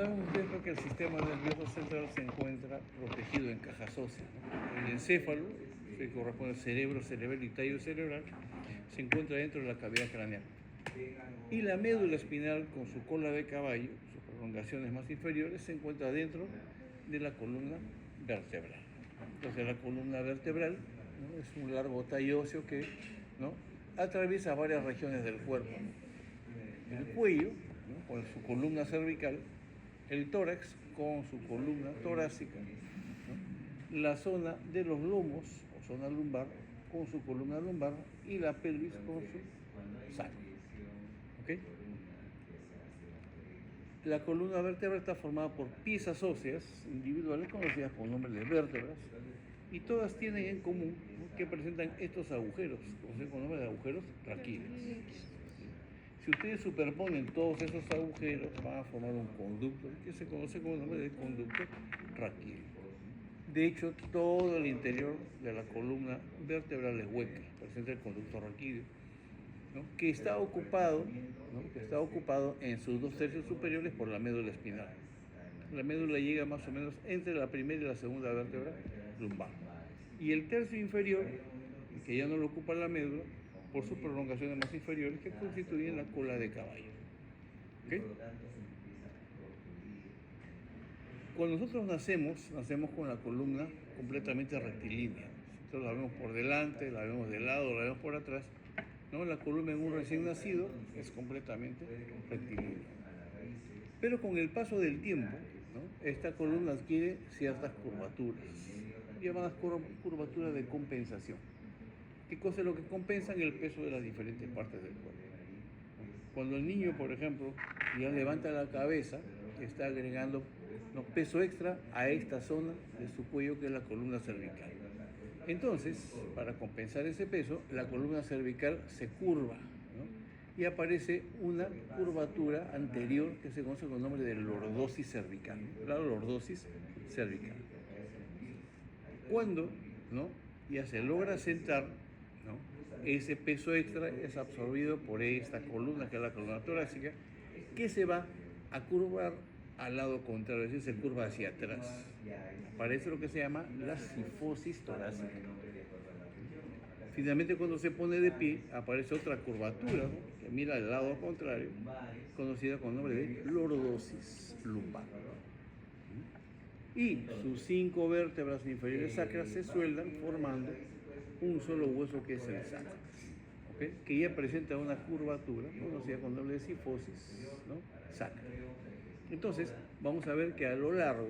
Saben ustedes que el sistema nervioso central se encuentra protegido en cajas óseas, ¿no? El encéfalo, que corresponde al cerebro, cerebelo y tallo cerebral, se encuentra dentro de la cavidad craneal. Y la médula espinal, con su cola de caballo, sus prolongaciones más inferiores, se encuentra dentro de la columna vertebral. Entonces la columna vertebral, ¿no?, es un largo tallo óseo que, ¿no?, atraviesa varias regiones del cuerpo, ¿no? El cuello, ¿no?, con su columna cervical, el tórax con su columna torácica, ¿no?, la zona de los lomos o zona lumbar con su columna lumbar y la pelvis con su sacro. ¿Okay? La columna vertebral está formada por piezas óseas individuales conocidas con nombre de vértebras y todas tienen en común, ¿no?, que presentan estos agujeros, conocidos con nombre de agujeros raquídeos. Si ustedes superponen todos esos agujeros, van a formar un conducto que se conoce con el nombre de conducto raquídeo. De hecho, todo el interior de la columna vertebral es hueca, presenta el conducto raquídeo, ¿no?, que está ocupado, ¿no?, que está ocupado en sus 2/3 superiores por la médula espinal. La médula llega más o menos entre la primera y la segunda vértebra lumbar. Y el tercio inferior, que ya no lo ocupa la médula, por sus prolongaciones más inferiores que constituyen la cola de caballo. ¿Okay? Cuando nosotros nacemos con la columna completamente rectilínea. Nosotros la vemos por delante, la vemos de lado, la vemos por atrás, ¿no? La columna en un recién nacido es completamente rectilínea. Pero con el paso del tiempo, ¿no?, esta columna adquiere ciertas curvaturas, llamadas curvaturas de compensación. ¿Qué cosa es lo que compensan? El peso de las diferentes partes del cuerpo. Cuando el niño, por ejemplo, ya levanta la cabeza, está agregando, ¿no?, peso extra a esta zona de su cuello, que es la columna cervical. Entonces, para compensar ese peso, la columna cervical se curva, ¿no?, y aparece una curvatura anterior que se conoce con el nombre de lordosis cervical. La lordosis cervical. Cuando, ¿no?, ya se logra sentar, ¿no?, ese peso extra es absorbido por esta columna, que es la columna torácica, que se va a curvar al lado contrario, es decir, se curva hacia atrás. Aparece lo que se llama la cifosis torácica. Finalmente, cuando se pone de pie, aparece otra curvatura, ¿no?, que mira al lado contrario, conocida con el nombre de lordosis lumbar. Y sus 5 vértebras inferiores sacras se sueldan formando un solo hueso, que es el sacro, ¿okay?, que ya presenta una curvatura conocida con el nombre de cifosis, ¿no?, sacra. Entonces, vamos a ver que a lo largo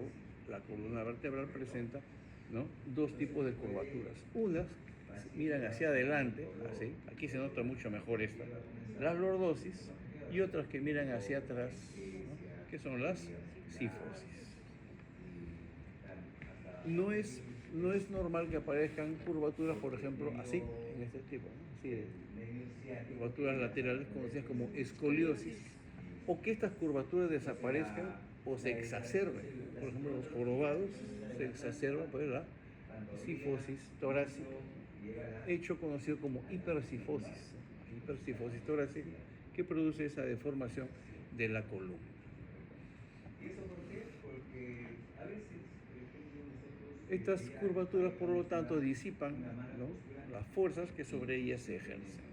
la columna vertebral presenta, ¿no?, 2 tipos de curvaturas. Unas miran hacia adelante, así, aquí se nota mucho mejor esta, las lordosis, y otras que miran hacia atrás, ¿no?, que son las cifosis. No es normal que aparezcan curvaturas, por ejemplo, así, en este tipo, ¿no?, así de curvaturas laterales conocidas como escoliosis, o que estas curvaturas desaparezcan o se exacerben. Por ejemplo, los jorobados se exacerban por la cifosis torácica, hecho conocido como hipercifosis torácica, que produce esa deformación de la columna. ¿Y eso por qué? Porque a veces, estas curvaturas, por lo tanto, disipan, ¿no?, las fuerzas que sobre ellas se ejercen.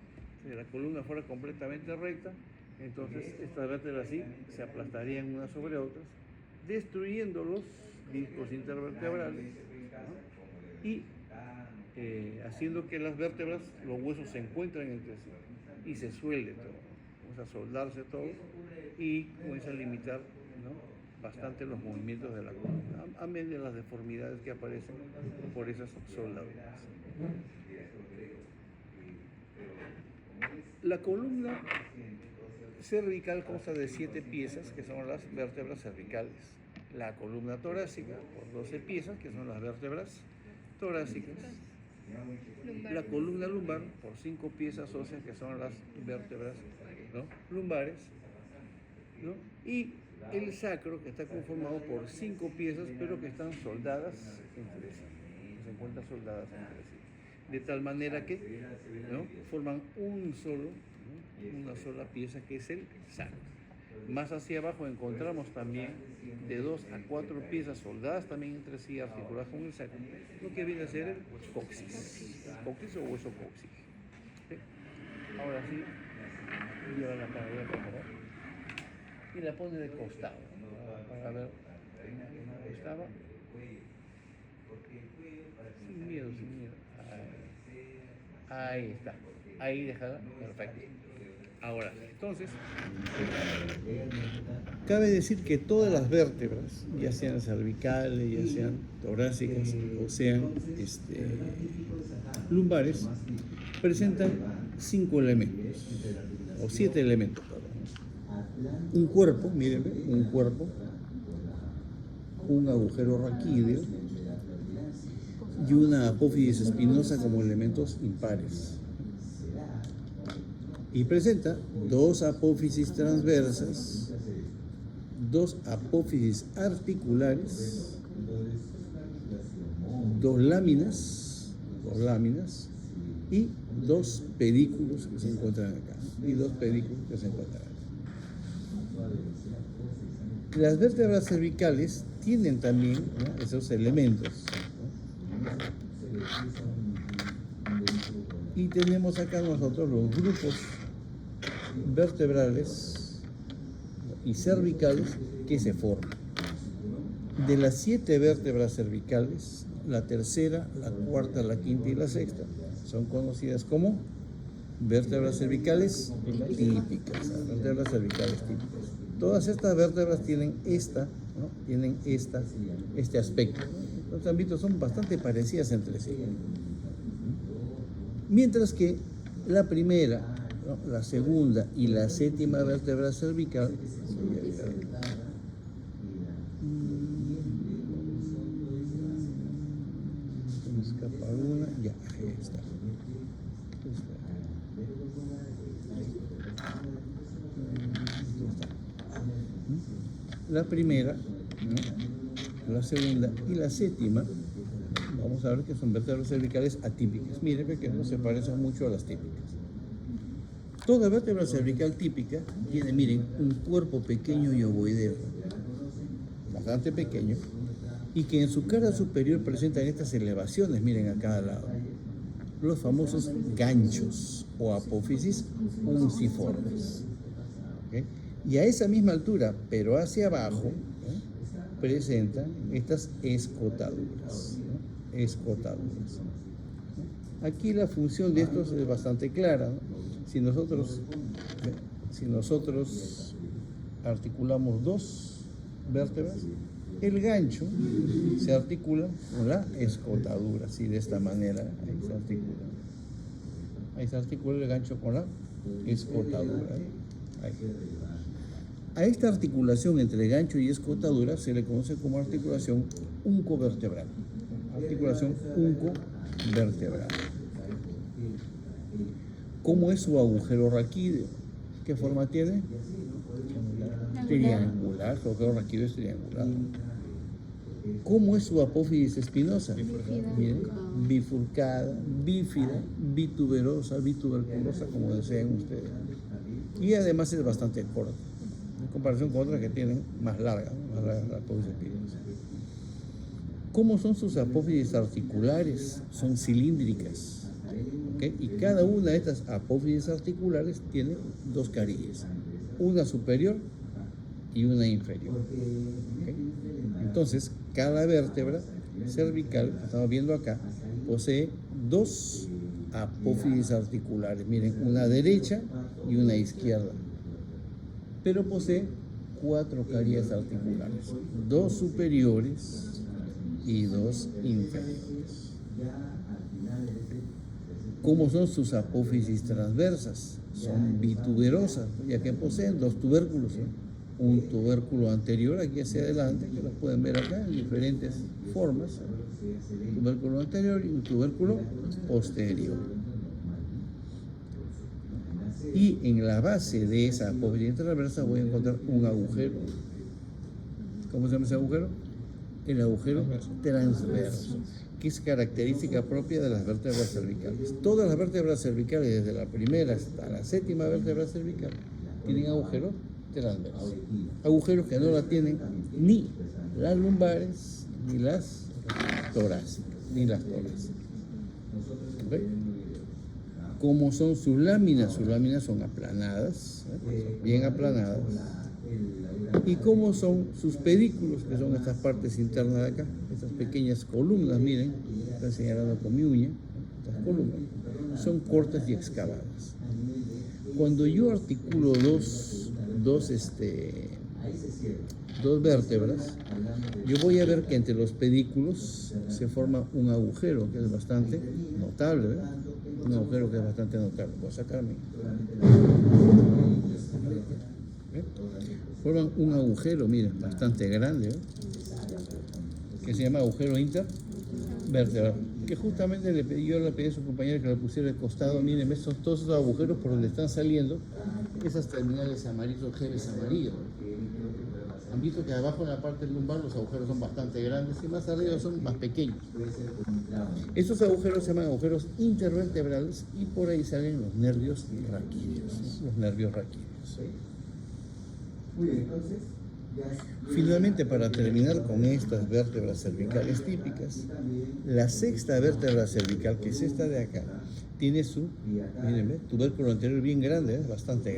Si la columna fuera completamente recta, entonces estas vértebras así se aplastarían unas sobre otras, destruyendo los discos intervertebrales, ¿no?, y haciendo que las vértebras, los huesos, se encuentren entre sí y se suelde todo, comienza a soldarse todo y comienza a limitar, ¿no?, bastante los movimientos de la columna, a medio de las deformidades que aparecen por esas soldaduras. La columna cervical consta de 7 piezas, que son las vértebras cervicales. La columna torácica, por 12 piezas, que son las vértebras torácicas. La columna lumbar, por 5 piezas óseas, que son las vértebras, ¿no?, lumbares, ¿no? Y el sacro, que está conformado por 5 piezas, pero que están soldadas entre sí, que se encuentran soldadas entre sí, de tal manera que, ¿no?, forman un solo, ¿no?, una sola pieza, que es el sacro. Más hacia abajo encontramos también de 2 a 4 piezas soldadas también entre sí, articuladas con el sacro, lo que viene a ser el coxis, o hueso coxis. ¿Sí? Ahora sí, lleva la para allá, por favor, y la pone de costado, para ver cómo estaba. Sin miedo, sin miedo. Ahí está. Ahí déjala. Perfecto. Ahora, entonces, cabe decir que todas las vértebras, ya sean cervicales, ya sean torácicas o sean lumbares, presentan 5 elementos, o 7 elementos. Un cuerpo, mírenme, un cuerpo, un agujero raquídeo y una apófisis espinosa como elementos impares. Y presenta 2 apófisis transversas, 2 apófisis articulares, 2 láminas y 2 pedículos que se encuentran acá. Las vértebras cervicales tienen también, ¿no?, esos elementos, ¿no? Y tenemos acá nosotros los grupos vertebrales y cervicales que se forman. De las 7 vértebras cervicales, la tercera, la cuarta, la quinta y la sexta son conocidas como vértebras cervicales típicas. Todas estas vértebras tienen este aspecto. Los ámbitos son bastante parecidas entre sí. Mientras que la primera, ¿no?, la segunda y la séptima vértebra cervical, se me escapa una, ya, ahí está. La primera, ¿no?, la segunda y la séptima, vamos a ver que son vértebras cervicales atípicas. Miren que no se parecen mucho a las típicas. Toda vértebra cervical típica tiene, miren, un cuerpo pequeño y ovoideo, bastante pequeño, y que en su cara superior presentan estas elevaciones, miren a cada lado, los famosos ganchos o apófisis unciformes. ¿Okay? Y a esa misma altura, pero hacia abajo, ¿no?, presentan estas escotaduras. Aquí la función de estos es bastante clara, ¿no? Si nosotros articulamos 2 vértebras, el gancho se articula con la escotadura, así de esta manera, ahí se articula el gancho con la escotadura. Ahí. A esta articulación entre gancho y escotadura se le conoce como articulación uncovertebral. ¿Cómo es su agujero raquídeo? ¿Qué forma tiene? Triangular. Su agujero raquídeo es triangular. ¿Cómo es su apófisis espinosa? Miren, bifurcada, bífida, bituberosa, bituberculosa, como deseen ustedes. Y además es bastante corta, en comparación con otras que tienen más larga la apófisis espinosa. ¿Cómo son sus apófisis articulares? Son cilíndricas, ¿okay? Y cada una de estas apófisis articulares tiene 2 carillas, una superior y una inferior. ¿Okay? Entonces, cada vértebra cervical, que estamos viendo acá, posee 2 apófisis articulares. Miren, una derecha y una izquierda. Pero posee 4 carillas articulares, 2 superiores y 2 inferiores. ¿Cómo son sus apófisis transversas? Son bituberosas, ya que poseen 2 tubérculos, ¿eh? Un tubérculo anterior aquí hacia adelante, que los pueden ver acá en diferentes formas, un tubérculo anterior y un tubérculo posterior. Y en la base de esa apófisis transversa voy a encontrar un agujero. ¿Cómo se llama ese agujero? El agujero transverso, que es característica propia de las vértebras cervicales. Todas las vértebras cervicales, desde la primera hasta la séptima vértebra cervical, tienen agujeros transversal. Agujeros que no la tienen ni las lumbares, ni las torácicas, ¿Okay? ¿Cómo son sus láminas? Sus láminas son aplanadas, bien aplanadas. ¿Y cómo son sus pedículos? Que son estas partes internas de acá, estas pequeñas columnas, miren, están señalando con mi uña, estas columnas, son cortas y excavadas. Cuando yo articulo dos vértebras, yo voy a ver que entre los pedículos se forma un agujero que es bastante notable, ¿verdad? Un agujero que es bastante notable. Voy a sacarme. Forman un agujero, miren, bastante grande, ¿eh? Que se llama agujero intervertebral, que justamente yo le pedí a su compañera que le pusiera al costado. Miren, son todos esos agujeros por donde están saliendo esas terminales amarillos, geles amarillos. Han visto que abajo en la parte lumbar los agujeros son bastante grandes y más arriba son más pequeños. Estos agujeros se llaman agujeros intervertebrales y por ahí salen los nervios raquídeos. Los nervios raquídeos. Finalmente, para terminar con estas vértebras cervicales típicas, la sexta vértebra cervical, que es esta de acá, tiene su, mírenme, tubérculo anterior bien grande, bastante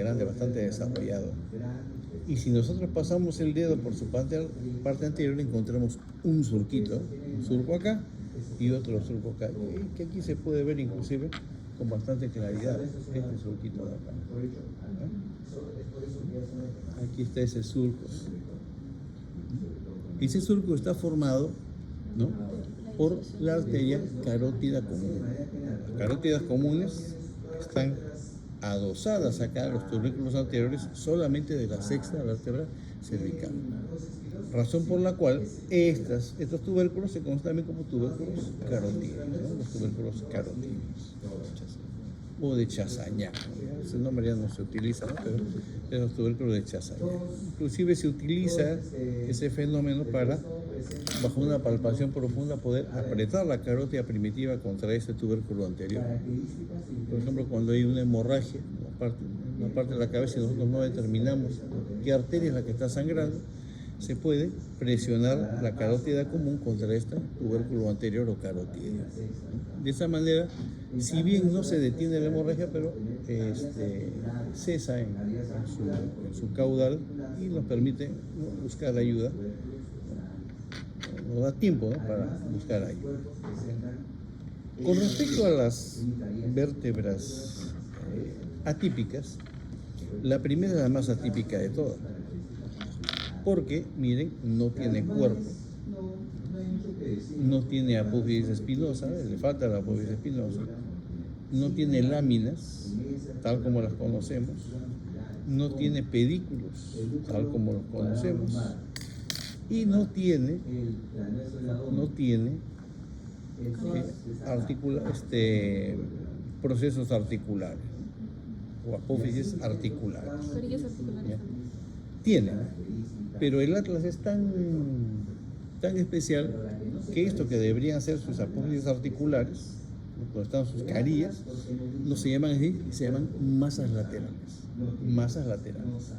desarrollado. Y si nosotros pasamos el dedo por su parte anterior, encontramos un surquito, un surco acá y otro surco acá, que aquí se puede ver inclusive con bastante claridad, este surquito de acá. Aquí está ese surco. Ese surco está formado, ¿no?, por la arteria carótida común. Las carótidas comunes están adosadas acá a los tubérculos anteriores solamente de la sexta vértebra cervical. Razón por la cual estos tubérculos se conocen también como tubérculos carotídeos, ¿no? Los tubérculos carotídeos o de Chassagne. Ese nombre ya no se utiliza, ¿no? Pero es los tubérculos de Chassagne. Inclusive se utiliza ese fenómeno para, bajo una palpación profunda, poder apretar la carótida primitiva contra ese tubérculo anterior. Por ejemplo, cuando hay una hemorragia en una parte de la cabeza y nosotros no determinamos qué arteria es la que está sangrando, se puede presionar la carótida común contra este tubérculo anterior o carotídeo. De esa manera, si bien no se detiene la hemorragia, pero cesa en su caudal y nos permite, ¿no?, buscar ayuda. Nos da tiempo, ¿no?, para buscar ayuda. Con respecto a las vértebras atípicas, la primera es la más atípica de todas, porque, miren, no tiene cuerpo, no tiene apófisis espinosa, le falta la apófisis espinosa, no tiene láminas, tal como las conocemos, no tiene pedículos, tal como los conocemos, y no tiene procesos articulares o apófisis articulares. ¿Ya? Tiene, pero el atlas es tan especial que esto que deberían ser sus apófisis articulares, donde están sus carillas, no se llaman así, se llaman masas laterales. Masas laterales.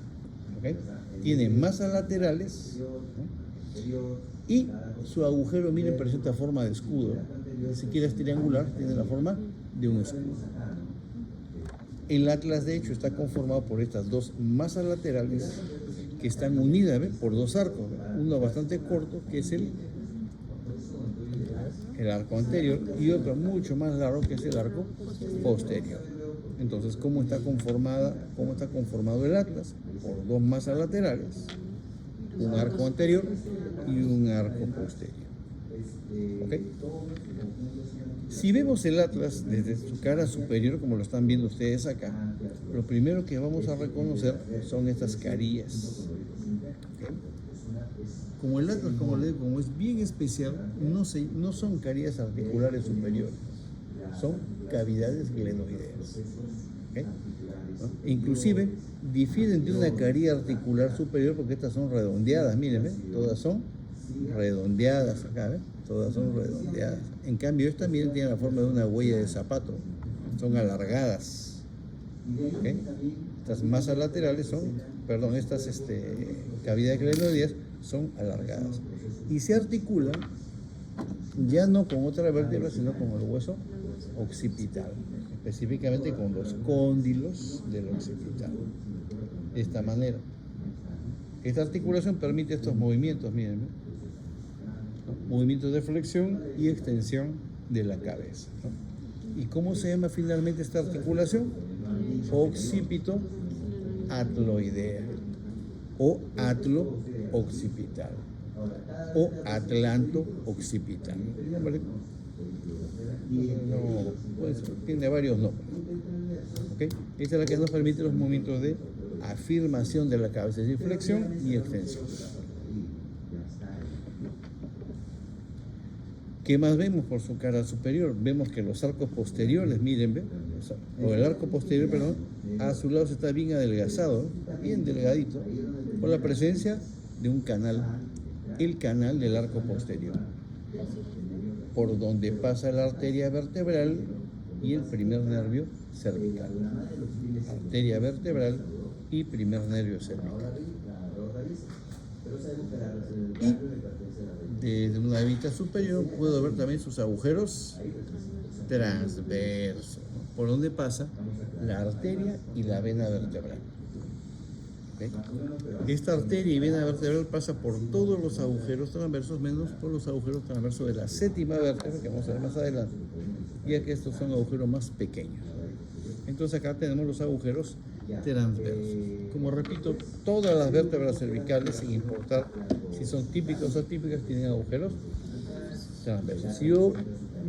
¿Okay? Tiene masas laterales, ¿no?, y su agujero, miren, presenta forma de escudo. Ni siquiera es triangular, tiene la forma de un escudo. El atlas, de hecho, está conformado por estas dos masas laterales que están unidas, ¿ve?, por dos arcos. Uno bastante corto, que es el arco anterior, y otro mucho más largo, que es el arco posterior. Entonces, ¿cómo está conformado el atlas? Por dos masas laterales, un arco anterior y un arco posterior. ¿Okay? Si vemos el atlas desde su cara superior, como lo están viendo ustedes acá, lo primero que vamos a reconocer son estas carillas. ¿Okay? Como el atlas, como les digo, como es bien especial, no son carillas articulares superiores, son cavidades glenoideas. ¿Okay? ¿No? Inclusive difieren de una carilla articular superior porque estas son redondeadas, miren, todas son redondeadas acá, ¿ven? Todas son redondeadas. En cambio, esta, miren, tiene la forma de una huella de zapato, son alargadas. ¿Okay? Estas masas laterales son perdón, estas cavidades glenoideas son alargadas y se articulan ya no con otra vértebra, sino con el hueso occipital, específicamente con los cóndilos del occipital. De esta manera. Esta articulación permite estos movimientos, miren, ¿no? Movimientos de flexión y extensión de la cabeza, ¿no? ¿Y cómo se llama finalmente esta articulación? Occipito-atloidea o atlo-occipital o atlanto-occipital. ¿Vale? No, pues, tiene varios nombres. ¿Okay? Esta es la que nos permite los movimientos de afirmación de la cabeza, es decir, flexión y extensión. ¿Qué más vemos por su cara superior? Vemos que los arcos posteriores, miren, o el arco posterior, perdón, a su lado está bien adelgazado, bien delgadito, por la presencia de un canal, el canal del arco posterior, por donde pasa la arteria vertebral y el primer nervio cervical. Arteria vertebral y primer nervio cervical. Y desde una vista superior puedo ver también sus agujeros transversos, ¿no? Por donde pasa la arteria y la vena vertebral. ¿Okay? Esta arteria y vena vertebral pasa por todos los agujeros transversos, menos por los agujeros transversos de la séptima vértebra, que vamos a ver más adelante, ya que estos son agujeros más pequeños. Entonces acá tenemos los agujeros transversos. Como repito, todas las vértebras cervicales, sin importar si son típicas o atípicas, tienen agujeros transversos. Si yo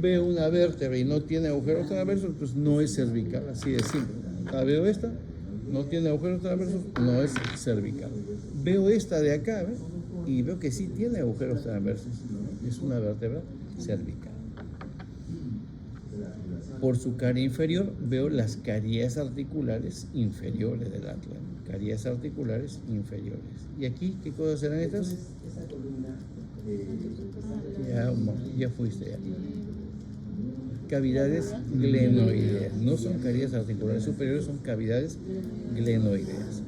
veo una vértebra y no tiene agujeros transversos, entonces no es cervical, así de simple. Acá veo esta, no tiene agujeros transversos, no es cervical. Veo esta de acá, ¿ves? Y veo que sí tiene agujeros transversos, es una vértebra cervical. Por su cara inferior veo las caries articulares inferiores del atlas. Caries articulares inferiores. ¿Y aquí qué cosas serán estas? Ya fuiste ya. Cavidades glenoideas. No son caries articulares superiores, son cavidades glenoideas.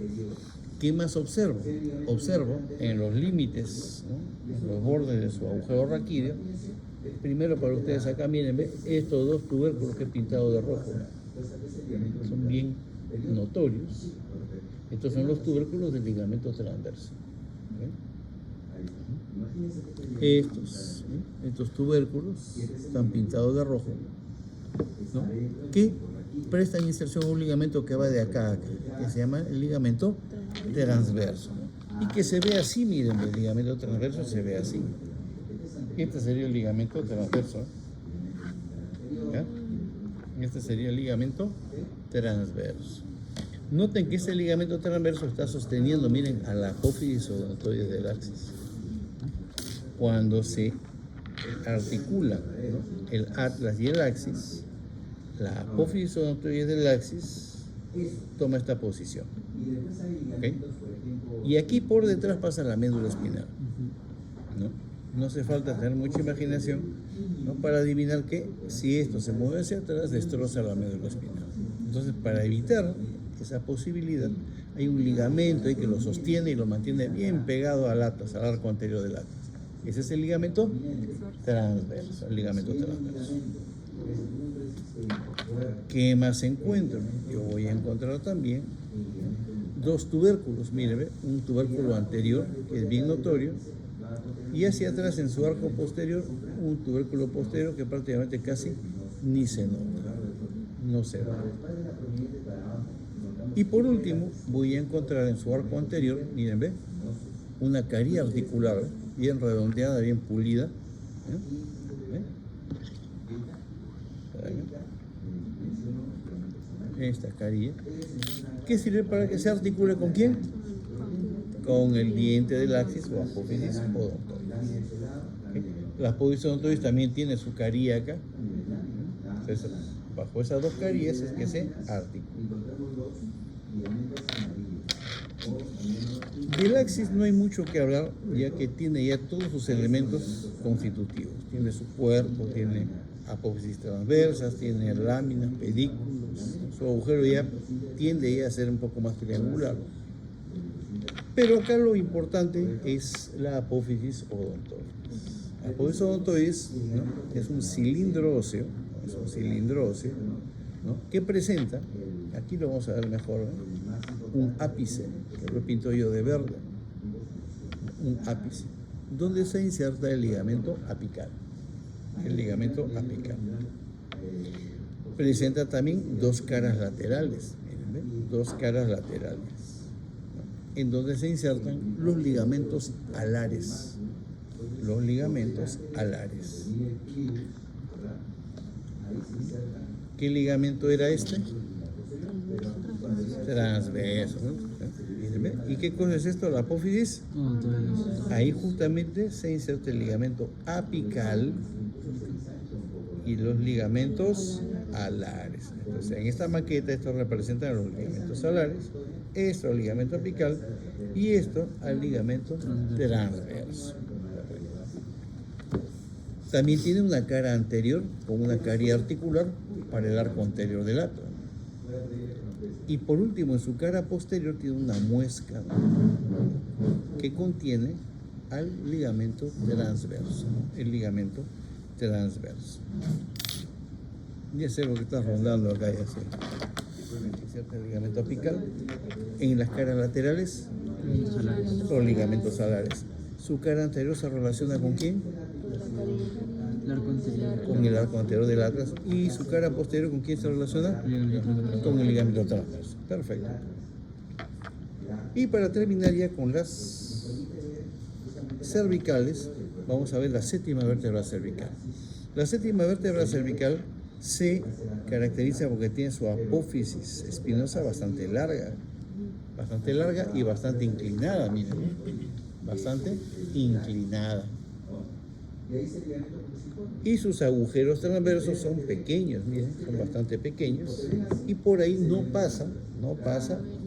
¿Qué más observo? Observo en los límites, ¿no? En los bordes de su agujero raquídeo. Primero para ustedes acá, miren, ¿ve? Estos dos tubérculos que he pintado de rojo son bien notorios. Estos son los tubérculos del ligamento transverso. Estos tubérculos están pintados de rojo, ¿no? Que prestan inserción a un ligamento que va de acá a acá, que se llama el ligamento transverso, ¿no? Y que se ve así, miren, el ligamento transverso se ve así. Este sería el ligamento transverso. ¿Ya? Este sería el ligamento transverso. Noten que este ligamento transverso está sosteniendo, miren, a la apófisis odontoides del axis. Cuando se articulan, ¿no?, el atlas y el axis, la apófisis odontoides del axis toma esta posición. ¿Okay? Y aquí por detrás pasa la médula espinal, ¿no? No hace falta tener mucha imaginación, ¿no?, para adivinar que si esto se mueve hacia atrás, destroza la médula espinal. Entonces, para evitar esa posibilidad, hay un ligamento ahí que lo sostiene y lo mantiene bien pegado al atlas, al arco anterior del atlas. Ese es el ligamento transverso, el ligamento transverso. ¿Qué más encuentro? Yo voy a encontrar también dos tubérculos. Miren, un tubérculo anterior, que es bien notorio, y hacia atrás en su arco posterior un tubérculo posterior que prácticamente casi ni se nota, no se ve. Y por último voy a encontrar en su arco anterior, miren, ve, una carie articular bien redondeada, bien pulida, esta carie, que sirve para que se articule ¿con quién? Con el diente del axis o apófisis odontoides. La apófisis odontoides también tiene su carie acá. Entonces, bajo esas dos caries es que se articula. Del axis no hay mucho que hablar, ya que tiene ya todos sus elementos constitutivos. Tiene su cuerpo, tiene apófisis transversas, tiene láminas, pedículos. Su agujero ya tiende a ser un poco más triangular. Pero acá lo importante es la apófisis odontoides. La apófisis odontoides, ¿no?, es un cilindro óseo, ¿no?, es un cilindro óseo, ¿no?, que presenta, aquí lo vamos a ver mejor, ¿no?, un ápice, que lo pinto yo de verde, un ápice, donde se inserta el ligamento apical. El ligamento apical. Presenta también dos caras laterales, miren, dos caras laterales, ¿no?, en donde se insertan los ligamentos alares. Los ligamentos alares. ¿Qué ligamento era este? Transverso, ¿no? ¿Y qué cosa es esto? La apófisis. Ahí justamente se inserta el ligamento apical y los ligamentos alares. Entonces, en esta maqueta, esto representan los ligamentos alares, esto el ligamento apical y esto al ligamento transverso. También tiene una cara anterior con una carie articular para el arco anterior del atrio. Y por último, en su cara posterior tiene una muesca que contiene al ligamento transverso, el ligamento transverso. Ya sé lo que está rondando acá, ya sé. El ligamento apical. En las caras laterales, los ligamentos salares. Su cara anterior se relaciona con ¿quién? Con el arco anterior del atlas. ¿Y su cara posterior con quién se relaciona? Con el ligamento transverso. Perfecto. Y para terminar ya con las cervicales, vamos a ver la séptima vértebra cervical. La séptima vértebra cervical se caracteriza porque tiene su apófisis espinosa bastante larga y bastante inclinada, miren, bastante inclinada. Y sus agujeros transversos son pequeños, miren, son bastante pequeños, y por ahí no pasa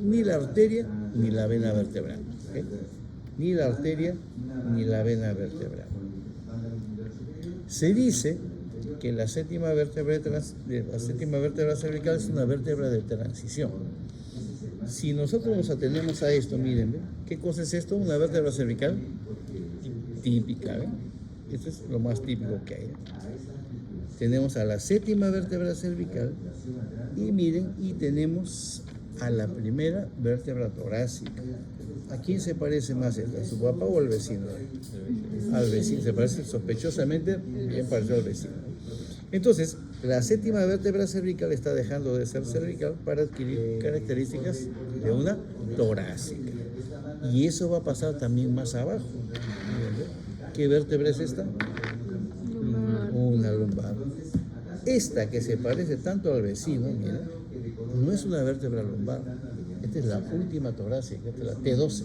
ni la arteria ni la vena vertebral, ¿okay? Ni la arteria ni la vena vertebral. Se dice que la séptima vértebra cervical es una vértebra de transición. Si nosotros nos atenemos a esto, miren, ¿qué cosa es esto? Una vértebra cervical típica, ¿eh? Esto es lo más típico que hay. Tenemos a la séptima vértebra cervical y miren, y tenemos a la primera vértebra torácica. ¿A quién se parece más esta? ¿A su papá o al vecino? Al vecino, se parece sospechosamente bien parecido al vecino. Entonces, la séptima vértebra cervical está dejando de ser cervical para adquirir características de una torácica. Y eso va a pasar también más abajo. ¿Qué vértebra es esta? Una lumbar. Esta que se parece tanto al vecino, miren, no es una vértebra lumbar. Esta es la última torácica, esta es la T12.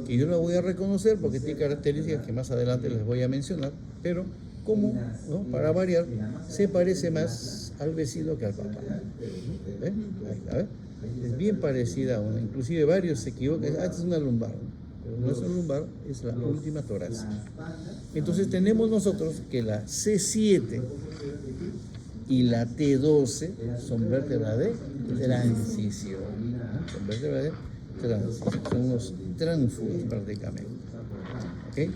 Que yo la voy a reconocer porque tiene características que más adelante les voy a mencionar, pero como, ¿no?, para variar, se parece más al vecino que al papá. ¿Ven? Ahí está, ¿ven? Es bien parecida a una, inclusive varios se equivocan. Esta es una lumbar, pero no es una lumbar, es la última torácica. Entonces tenemos nosotros que la C7 y la T12 son vértebras de transición. ¿No? Son vértebras de transición, son unos tránsfugas prácticamente. ¿Okay?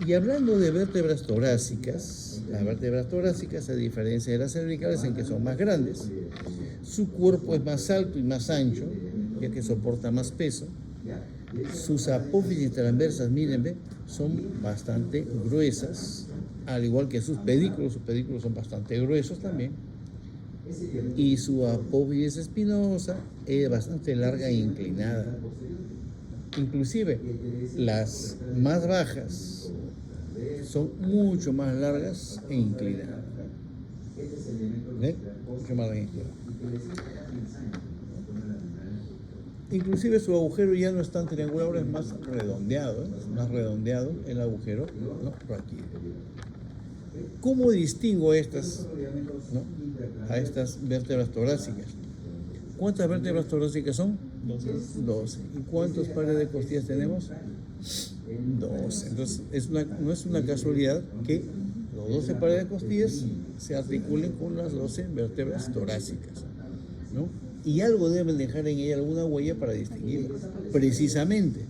Y hablando de vértebras torácicas, las vértebras torácicas, a diferencia de las cervicales, en que son más grandes, su cuerpo es más alto y más ancho, ya que soporta más peso. Sus apófisis transversas, mírenme, son bastante gruesas, al igual que sus pedículos son bastante gruesos también. Y su apófisis espinosa es bastante larga e inclinada. Inclusive, las más bajas son mucho más largas e inclinadas. ¿Ven? Mucho más largas e inclinadas. Inclusive su agujero ya no es tan triangular, ahora es más redondeado, ¿eh? Es más redondeado el agujero, ¿no?, raquídeo. ¿Cómo distingo estas, ¿no?, a estas vértebras torácicas? ¿Cuántas vértebras torácicas son? 12. ¿Y cuántos pares de costillas tenemos? 12. Entonces, no es una casualidad que los 12 pares de costillas se articulen con las 12 vértebras torácicas, ¿no? y algo deben dejar en ella, alguna huella para distinguirla. Precisamente,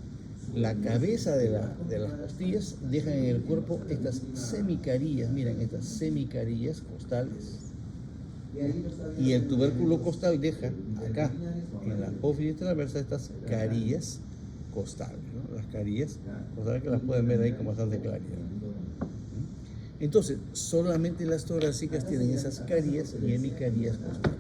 la cabeza de las costillas dejan en el cuerpo estas semicarillas, miren, estas semicarillas costales. Y el tubérculo costal deja acá, en la apófisis transversa, estas carillas costales, ¿no? Las carillas costales que las pueden ver ahí con bastante claridad. Entonces, solamente las torácicas tienen esas carillas y hemicarillas costales.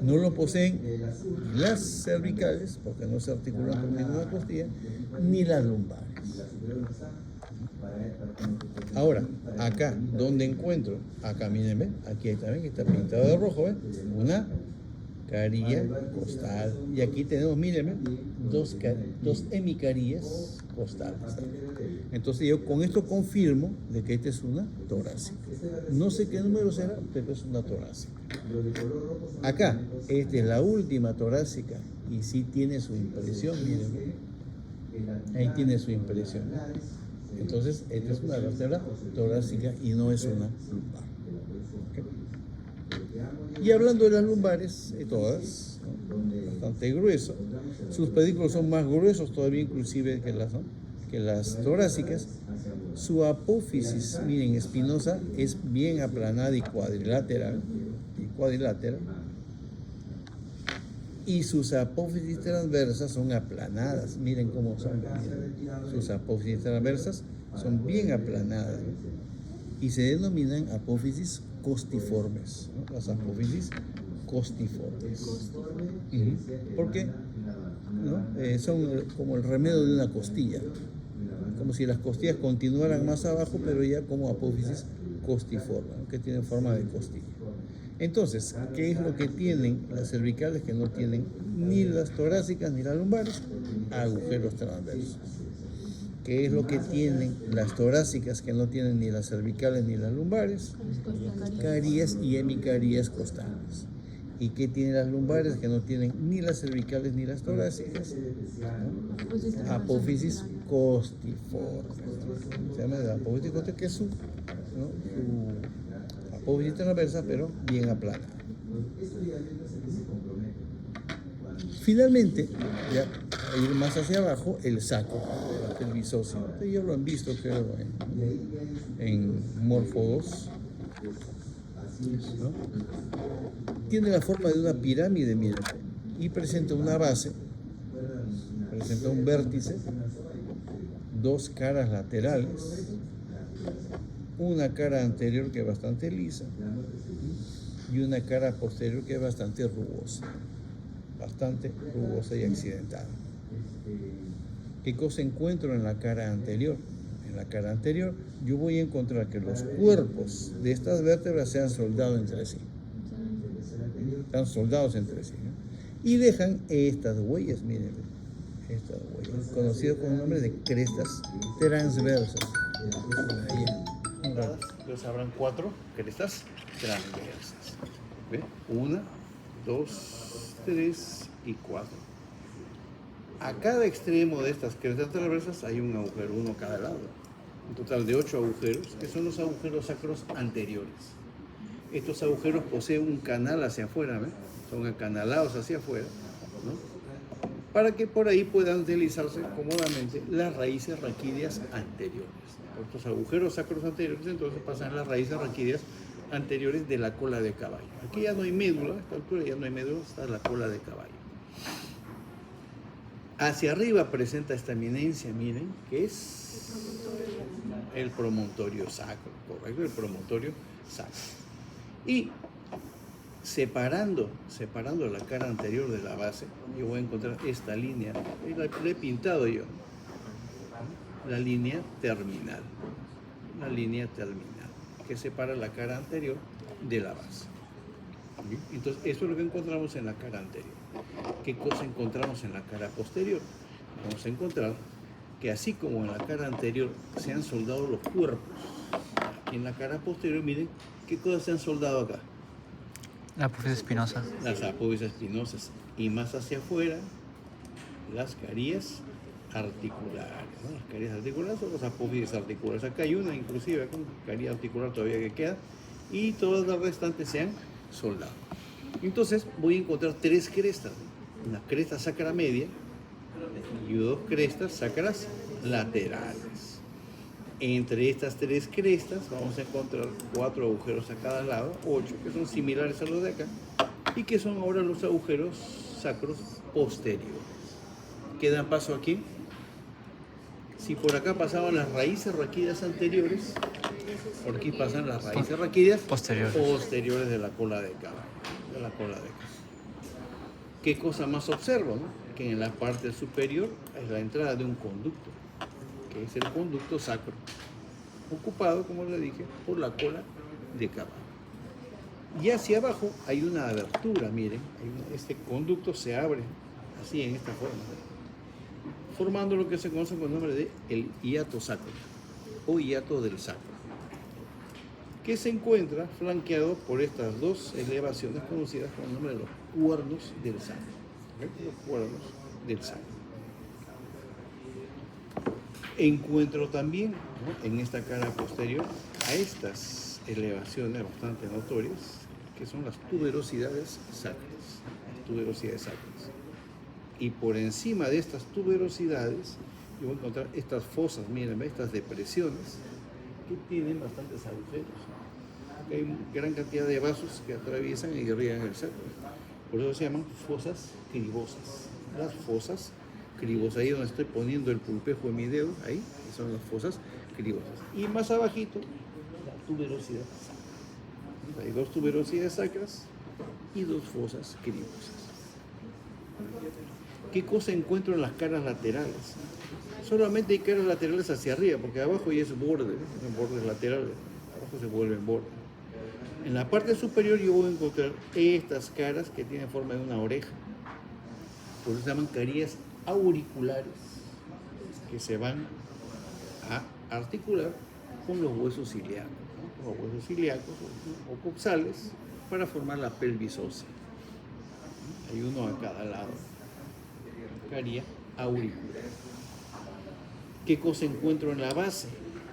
No lo poseen ni las cervicales, porque no se articulan con ninguna costilla, ni las lumbares. Ahora, acá, ¿dónde encuentro? Acá, miren, ¿ven? Aquí también está pintado de rojo, ¿ven? Una carilla costal. Y aquí tenemos, mírenme, dos hemicarillas costales. Entonces yo con esto confirmo de que esta es una torácica. No sé qué número será, pero es una torácica. Acá, esta es la última torácica y sí tiene su impresión, mírenme. Ahí tiene su impresión. Entonces, esta es una vértebra torácica y no es una lumbar. ¿Okay? Y hablando de las lumbares, todas, ¿no? Bastante grueso. Sus pedículos son más gruesos todavía inclusive que las torácicas. Su apófisis, miren, espinosa, es bien aplanada y cuadrilateral. Y sus apófisis transversas son aplanadas. Miren cómo son. Miren. Sus apófisis transversas son bien aplanadas, ¿no? Y se denominan apófisis costiformes, ¿no? Las apófisis costiformes. ¿Por qué? ¿No? Son como el remedio de una costilla. Como si las costillas continuaran más abajo, pero ya como apófisis costiformes, ¿no? Que tienen forma de costilla. Entonces, ¿qué es lo que tienen las cervicales que no tienen ni las torácicas ni las lumbares? Agujeros transversos. ¿Qué es lo que tienen las torácicas que no tienen ni las cervicales ni las lumbares? Carillas y hemicarillas costales. ¿Y qué tienen las lumbares que no tienen ni las cervicales ni las torácicas? ¿No? Apófisis costiforme. Se llama la apófisis costiforme, que es su apófisis transversa, pero bien aplanada. Finalmente, ya a ir más hacia abajo, el saco, el bisóseo. Ya lo han visto, creo, en Morfo 2. ¿No? Tiene la forma de una pirámide, miren, y presenta una base, presenta un vértice, dos caras laterales, una cara anterior que es bastante lisa y una cara posterior que es bastante rugosa y accidentada. ¿Qué cosa encuentro en la cara anterior? En la cara anterior yo voy a encontrar que los cuerpos de estas vértebras se han soldado entre sí. Están soldados entre sí, ¿no? Y dejan estas huellas, miren, estas huellas, conocidas con el nombre de crestas transversas. Entonces habrán 4 crestas transversas. ¿Ve? 1, 2, 3 y 4. A cada extremo de estas crestas transversas hay un agujero, uno a cada lado. Un total de 8 agujeros, que son los agujeros sacros anteriores. Estos agujeros poseen un canal hacia afuera, ¿ves? Son acanalados hacia afuera, ¿no? Para que por ahí puedan deslizarse cómodamente las raíces raquídeas anteriores. Por estos agujeros sacros anteriores, entonces pasan las raíces raquídeas anteriores de la cola de caballo. Aquí ya no hay médula, a esta altura ya no hay médula, está la cola de caballo. Hacia arriba presenta esta eminencia, miren, que es el promontorio sacro, correcto, el promontorio sacro. Y separando la cara anterior de la base, yo voy a encontrar esta línea, y la he pintado yo, la línea terminal, que separa la cara anterior de la base. Entonces, eso es lo que encontramos en la cara anterior. ¿Qué cosa encontramos en la cara posterior? Vamos a encontrar que así como en la cara anterior se han soldado los cuerpos, aquí en la cara posterior, miren, ¿qué cosas se han soldado acá? La apófisis espinosa. Las apófisis espinosas. Y más hacia afuera, las carillas articulares, ¿no? Las carillas articulares son las apófisis articulares. Acá hay una, inclusive, con carilla articular todavía que queda, y todas las restantes se han soldado. Entonces voy a encontrar tres crestas, una cresta sacra media y dos crestas sacras laterales. Entre estas tres crestas vamos a encontrar 4 agujeros a cada lado, 8, que son similares a los de acá, y que son ahora los agujeros sacros posteriores. ¿Qué dan paso aquí? Si por acá pasaban las raíces raquídeas anteriores, por aquí pasan las raíces raquídeas posteriores de la cola de caballo. ¿Qué cosa más observo? ¿No? Que en la parte superior es la entrada de un conducto, que es el conducto sacro, ocupado, como le dije, por la cola de caballo. Y hacia abajo hay una abertura, miren, este conducto se abre así en esta forma, formando lo que se conoce con el nombre de el hiato sacro o hiato del sacro, que se encuentra flanqueado por estas dos elevaciones conocidas con el nombre de los cuernos del sacro. Los cuernos del sacro. Encuentro también, ¿no?, en esta cara posterior a estas elevaciones bastante notorias, que son las tuberosidades sacras. Y por encima de estas tuberosidades, yo voy a encontrar estas fosas, miren, estas depresiones, que tienen bastantes agujeros. Hay gran cantidad de vasos que atraviesan y irrigan el sacro. Por eso se llaman fosas cribosas. Las fosas cribosas, ahí donde estoy poniendo el pulpejo en mi dedo, ahí son las fosas cribosas. Y más abajito, la tuberosidad sacra. Hay 2 tuberosidades sacras y 2 fosas cribosas. ¿Qué cosa encuentro en las caras laterales? Solamente hay caras laterales hacia arriba, porque abajo ya es borde, son bordes laterales, abajo se vuelven bordes. En la parte superior yo voy a encontrar estas caras que tienen forma de una oreja, por eso se llaman carillas auriculares, que se van a articular con los huesos ilíacos, ¿no? Los huesos ilíacos o coxales para formar la pelvis ósea. Hay uno a cada lado. Carilla auricular. ¿Qué cosa encuentro en la base?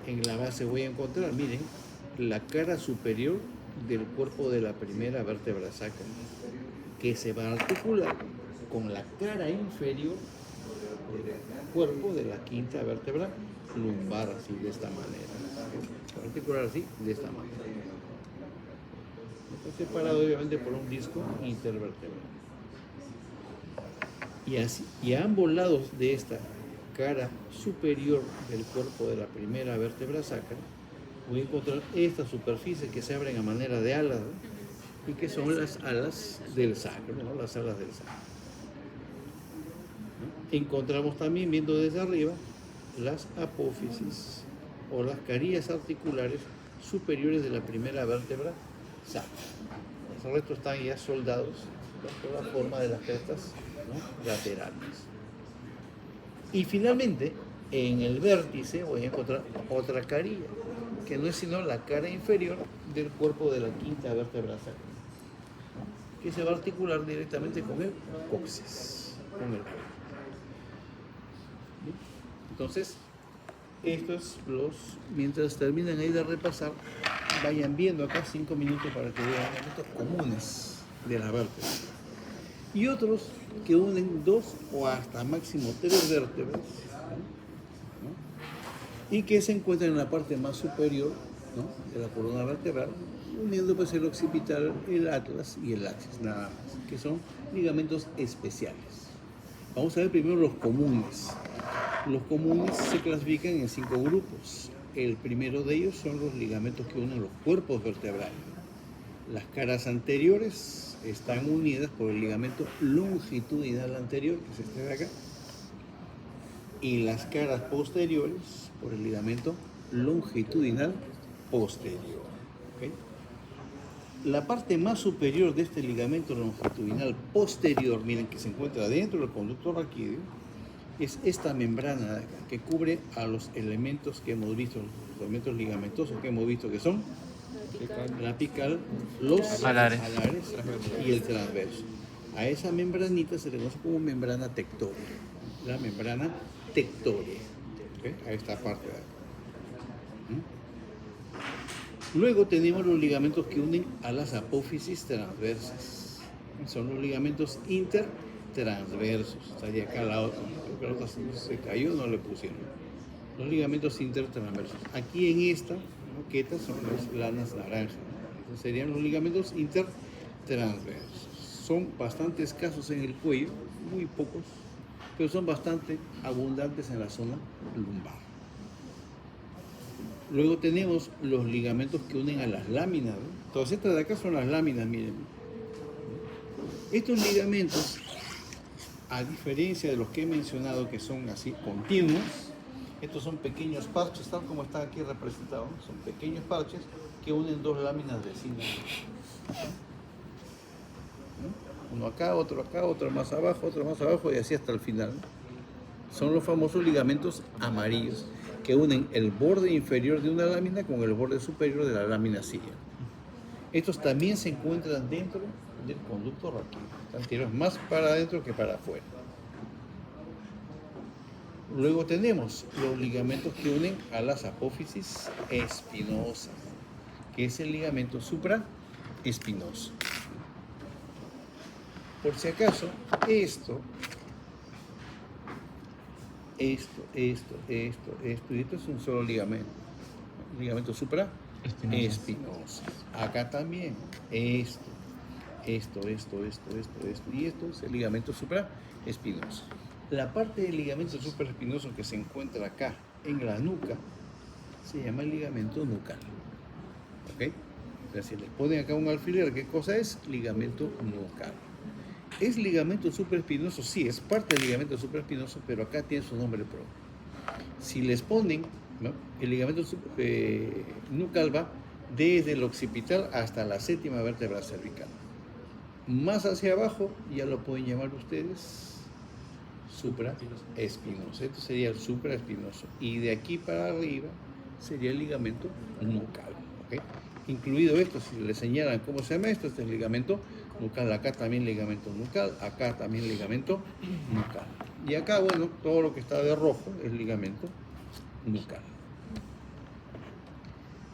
En la base voy a encontrar, miren, la cara superior del cuerpo de la primera vértebra sacra, que se va a articular con la cara inferior del cuerpo de la quinta vértebra lumbar, así de esta manera. Se va a articular así, de esta manera. Está separado obviamente por un disco intervertebral. Y a ambos lados de esta cara superior del cuerpo de la primera vértebra sacra voy a encontrar estas superficies que se abren a manera de alas, ¿no?, y que son las alas del sacro, ¿no?, las alas del sacro. ¿No? Encontramos también, viendo desde arriba, las apófisis o las carillas articulares superiores de la primera vértebra sacra. Los restos están ya soldados por la forma de las crestas, ¿no?, laterales. Y finalmente, en el vértice voy a encontrar otra carilla, que no es sino la cara inferior del cuerpo de la quinta vértebra sacra, ¿no?, que se va a articular directamente con el coxis. Entonces, estos mientras terminan ahí de repasar, vayan viendo acá 5 minutos para que vean elementos comunes de la vértebra. Y otros que unen 2 o hasta máximo 3 vértebras, ¿no?, y que se encuentran en la parte más superior, ¿no?, de la columna vertebral, uniendo pues el occipital, el atlas y el axis, nada más, que son ligamentos especiales. Vamos a ver primero los comunes. Los comunes se clasifican en 5 grupos. El primero de ellos son los ligamentos que unen los cuerpos vertebrales. Las caras anteriores están unidas por el ligamento longitudinal anterior, que es este de acá, y las caras posteriores por el ligamento longitudinal posterior. ¿Okay? La parte más superior de este ligamento longitudinal posterior, miren, que se encuentra dentro del conducto raquídeo, es esta membrana de acá, que cubre a los elementos que hemos visto, los elementos ligamentosos que hemos visto, que son la apical, los alares y el transverso. A esa membranita se le conoce como membrana tectórea, la membrana tectórea, ¿okay?, a esta parte de acá. Luego tenemos los ligamentos que unen a las apófisis transversas. son los ligamentos intertransversos. Estaría acá la otra, creo que la otra se cayó, no le pusieron. Los ligamentos intertransversos. Aquí en esta maqueta son las lanas naranjas. Estos serían los ligamentos intertransversos. Son bastante escasos en el cuello, muy pocos, pero son bastante abundantes en la zona lumbar. Luego tenemos los ligamentos que unen a las láminas, ¿no? Todas estas de acá son las láminas, miren. Estos ligamentos, a diferencia de los que he mencionado que son así continuos, estos son pequeños parches, tal como está aquí representado, ¿no? Son pequeños parches que unen dos láminas vecinas. Uno acá, otro más abajo y así hasta el final. Son los famosos ligamentos amarillos que unen el borde inferior de una lámina con el borde superior de la lámina siguiente. Estos también se encuentran dentro del conducto raquídeo. Están tirados más para adentro que para afuera. Luego tenemos los ligamentos que unen a las apófisis espinosas, que es el ligamento supraespinoso. Por si acaso, esto y esto es un solo ligamento supraespinoso. Acá también, esto y esto es el ligamento supraespinoso. La parte del ligamento supraespinoso que se encuentra acá en la nuca se llama el ligamento nucal. ¿Ok? Entonces, si le ponen acá un alfiler, ¿qué cosa es? Ligamento nucal. ¿Es ligamento supraespinoso? Sí, es parte del ligamento supraespinoso, pero acá tiene su nombre propio. Si les ponen, ¿no?, el ligamento nucal va desde el occipital hasta la séptima vértebra cervical. Más hacia abajo ya lo pueden llamar ustedes supraespinoso. Esto sería el supraespinoso. Y de aquí para arriba sería el ligamento nucal. ¿Okay? Incluido esto, si le señalan cómo se llama esto, este es el ligamento nucal. Acá también ligamento nucal, acá también ligamento nucal. Y acá, bueno, todo lo que está de rojo es ligamento nucal.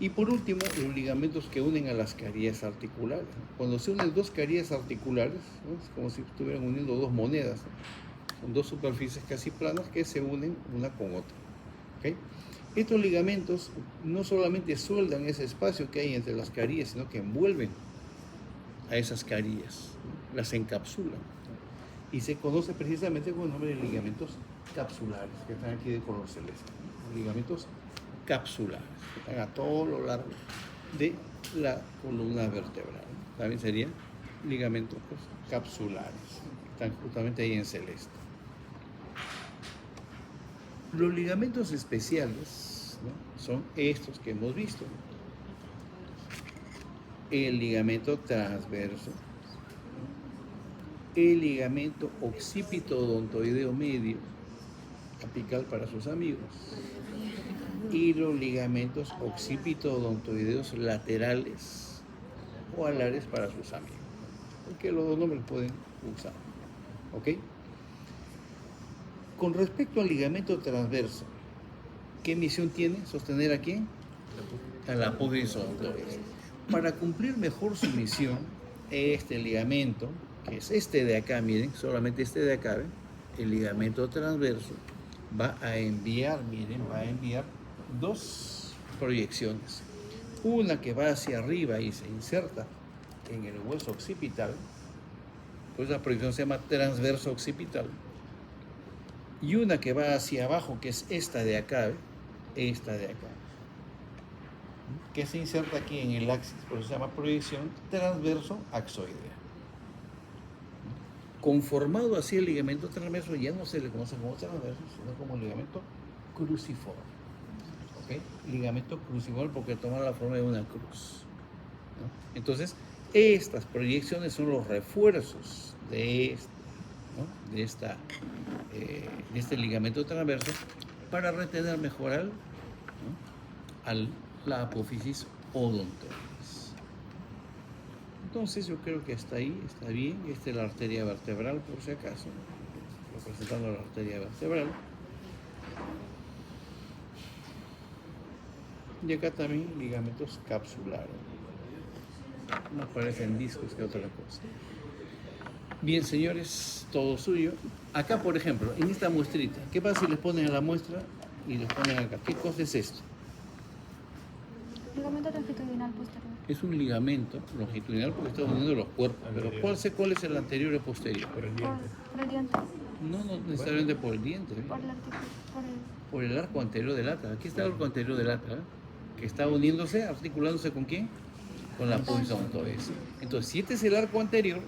Y por último, los ligamentos que unen a las carillas articulares. Cuando se unen dos carillas articulares, ¿no?, es como si estuvieran uniendo dos monedas, ¿no? Son dos superficies casi planas que se unen una con otra. ¿Okay? Estos ligamentos no solamente sueldan ese espacio que hay entre las carillas, sino que envuelven a esas carillas, ¿no?, las encapsulan. Y se conoce precisamente con el nombre de ligamentos capsulares, que están aquí de color celeste. Ligamentos capsulares, que están a todo lo largo de la columna vertebral. También serían ligamentos, pues, capsulares, que están justamente ahí en celeste. Los ligamentos especiales, ¿no?, son estos que hemos visto. El ligamento transverso, el ligamento occipito-odontoideo medio, apical para sus amigos, y los ligamentos occipito-odontoideos laterales o alares para sus amigos, porque los dos nombres pueden usar. ¿Ok? Con respecto al ligamento transverso, ¿qué misión tiene? ¿Sostener a quién? A la apófisis odontoides. Para cumplir mejor su misión, este ligamento, que es este de acá, miren, solamente este de acá, ¿ven?, el ligamento transverso, va a enviar dos proyecciones. Una que va hacia arriba y se inserta en el hueso occipital, pues la proyección se llama transverso occipital. Y una que va hacia abajo, que es esta de acá, ¿ven?, esta de acá, que se inserta aquí en el axis, por eso se llama proyección transverso axoidea. Conformado así el ligamento transverso, ya no se le conoce como transverso, sino como ligamento cruciforme. ¿Okay? Ligamento cruciforme porque toma la forma de una cruz, ¿no? Entonces, estas proyecciones son los refuerzos de este ligamento transverso para retener mejor la apófisis odontoides. Entonces yo creo que hasta ahí está bien. Esta es la arteria vertebral, por si acaso, representando la arteria vertebral. Y acá también ligamentos capsulares. No parecen discos que otra cosa. Bien, señores, todo suyo. Acá, por ejemplo, en esta muestrita, ¿qué pasa si les ponen a la muestra y les ponen acá? ¿Qué cosa es esto? Ligamento longitudinal posterior. Es un ligamento longitudinal porque está uniendo los cuerpos. Pero ¿cuál es el anterior y el posterior? Por el diente. No necesariamente por el diente, ¿eh? Por el artículo. Por el arco anterior del ata. Aquí está el arco anterior del ata, ¿eh? Que está uniéndose, articulándose ¿con quién? Con la punta ontoides. Entonces, si este es el arco anterior,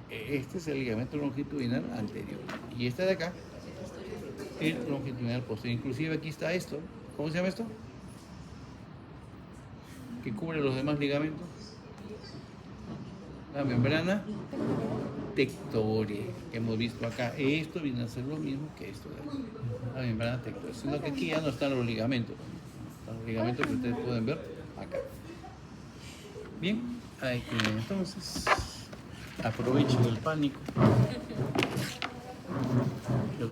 este es el ligamento longitudinal anterior. Y este de acá, el longitudinal posterior. Inclusive aquí está esto. ¿Cómo se llama esto? Que cubre los demás ligamentos. La membrana tectoria que hemos visto acá. Esto viene a ser lo mismo que esto de aquí. La membrana tectoria. Sino que aquí ya no están los ligamentos. Están los ligamentos que ustedes pueden ver acá. Bien, ahí tienen entonces. Aprovechen el pánico.